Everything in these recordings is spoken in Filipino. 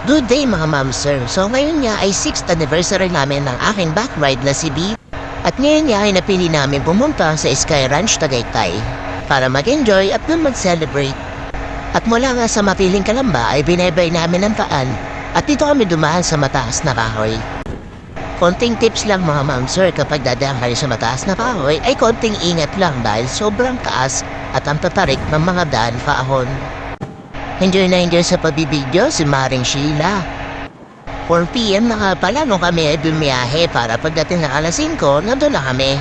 Good day mga mamster. So ngayon nga ay 6th anniversary namin ng aking back ride na si B. At ngayon nga ay napili namin pumunta sa Sky Ranch Tagaytay para mag-enjoy at dun mag-celebrate. At mula nga sa mapiling Kalamba ay binebay namin ang paan at dito kami dumaan sa mataas na kahoy. Konting tips lang mga mamster, kapag dadaan kayo sa mataas na kahoy ay konting ingat lang dahil sobrang taas at ang tatarik ng mga daan paahon. Enjoy na enjoy sa pagbibideo si Maring Sheila. 4 PM na nga pala nung kami ay bumiyahe para pagdating ng alas 5, nandun na kami.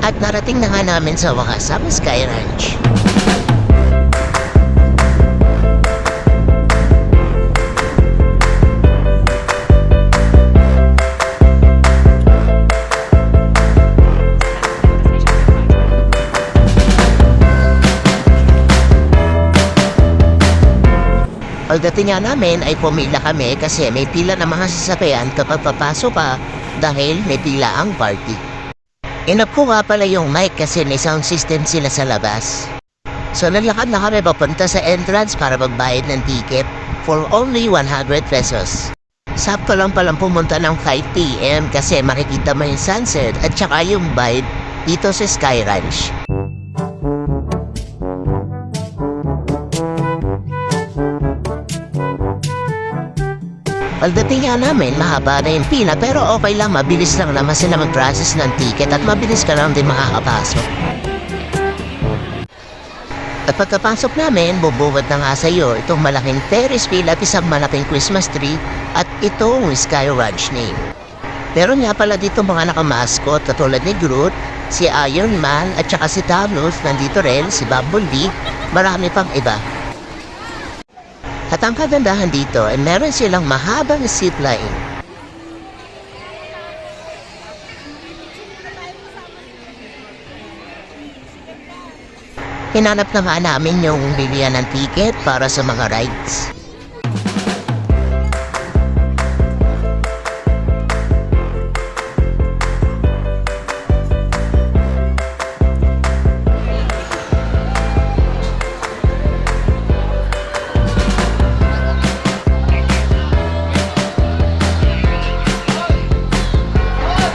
At narating na nga namin sa wakas ang Sky Ranch. Pagdating nga namin ay pumila kami kasi may pila ng mga sasakyan kapag papasok ka dahil may pila ang party. Inap ko nga pala yung mic kasi may sound system sila sa labas. So nalakad na kami papunta sa entrance para magbayad ng ticket for only 100 pesos. Sakto lang palang pumunta ng 5 PM kasi makikita mo yung sunset at saka yung vibe dito sa Sky Ranch. Pagdating nga namin, mahaba na yung pila pero okay lang, mabilis lang naman sila mag-process ng ticket at mabilis ka lang din makakapasok. At pagkapasok namin, bubuwad na nga sa iyo itong malaking Ferris wheel at isang malaking Christmas tree at itong Sky Ranch name. Pero nga pala dito mga nakamaskot katulad ni Groot, si Iron Man at saka si Thanos, nandito rin si Bumblebee, marami pang iba. At ang kagandahan dito ay meron silang mahabang zipline. Hinanap na nga namin yung bilihan ng ticket para sa mga rides.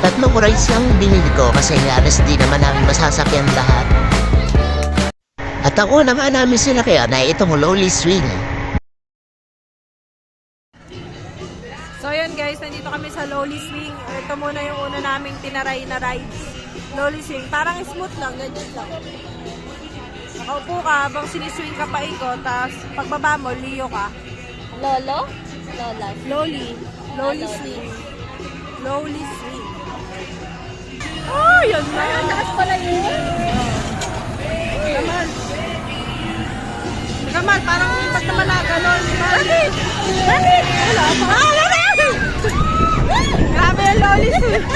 Tatlong rides lang binili ko kasi halos di naman namin masasakyan lahat. At ang una nga namin sila kaya na itong Lolly Swing. So yun guys, nandito kami sa Lolly Swing. Ito muna yung una naming tinaray na rides. Lolly Swing, parang smooth lang, ganyan lang. Nakaupo ka habang siniswing ka pa ikot, tapos pagbaba mo, liyo ka. Lolo? Lola. Lolly. Lolly Ah, Swing. Lolly Swing. Oh, yun na. Ay, ang taas pala yun. Kamal. Kamal, parang pag naman na gano'n. Bakit? Bakit? Wala pa. Grabe yung Lolly Swing.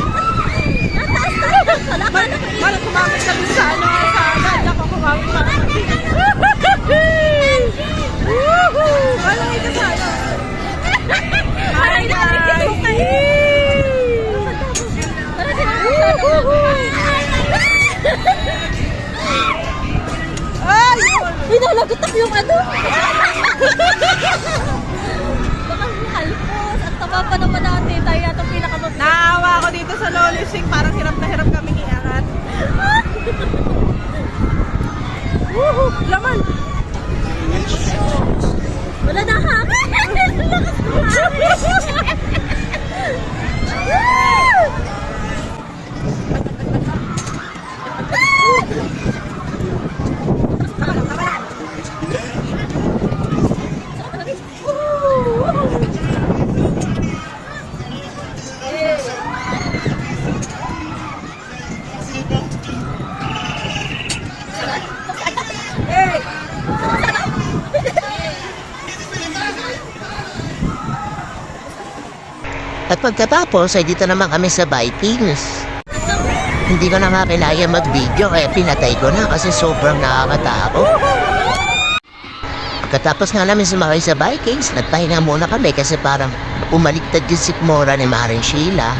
Ang taas talaga pala. Parang kumamit kami sa ano, sa agad. Ako kumamit pa. Woohoo! Parang ito sa ano. Hi guys! Ay! Pinalagotak yung ano. Baka halpos. Ang taba pa naman natin. Tayo yata pinakamag... Naawa ako dito sa Lolly Swing. Parang hirap na hirap kami iangat. Woohoo! Laman! Wala na hangin. Lakas ng hangin. At pagkatapos ay dito naman kami sa Vikings. Hindi ko na nga kinaya mag-video kaya pinatay ko na kasi sobrang nakakatakot. Pagkatapos nga namin sumakay sa Vikings, nagpahinga muna kami kasi parang umaligtad yung sikmura ni Maring Sheila.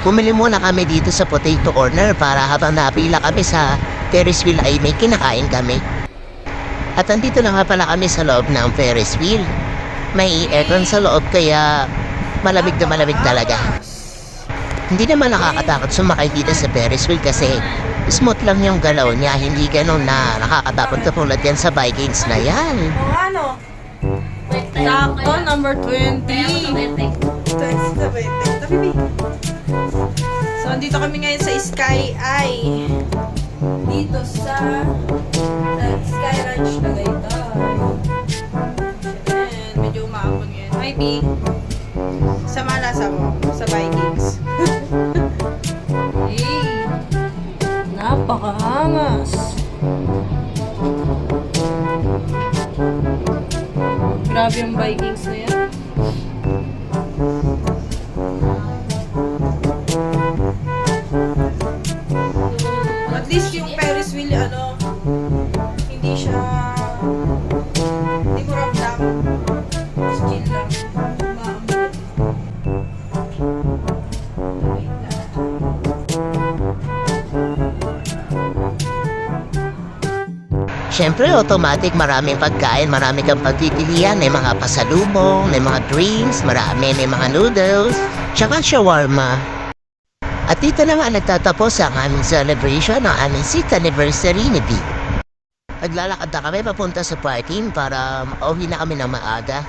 Pumili muna kami dito sa Potato Corner para habang napila kami sa Ferris wheel ay may kinakain kami. At andito na nga pala kami sa loob ng Ferris wheel. May aircon sa loob kaya malamig na malamig talaga. Hindi naman nakakatakot sumakay dito sa Ferris wheel kasi smooth lang yung galaw niya. Hindi ganun na nakakatakot katulad yan sa Vikings na yan. O ano? Sakto, number 20. So, andito kami ngayon sa Sky Eye. Dito sa Sky Ranch Tagaytay. Ayan, medyo umabon ngayon. Hi, B. Sama lasa mo sa Vikings. Hey, napakaangas. Grabe yung Vikings na yan. At least yung Ferris wheel, hindi siya, hindi mo ramdam. Mas chill lang. Maambot. Siyempre, automatic maraming pagkain, marami kang pagpipilian, may mga pasalubong, may mga drinks, marami, may mga noodles, tsaka shawarma. At dito naman nagtatapos ang aming celebration ng aming 6th anniversary ni B. Naglalakad na kami papunta sa parking para makauwi na kami ng maaga.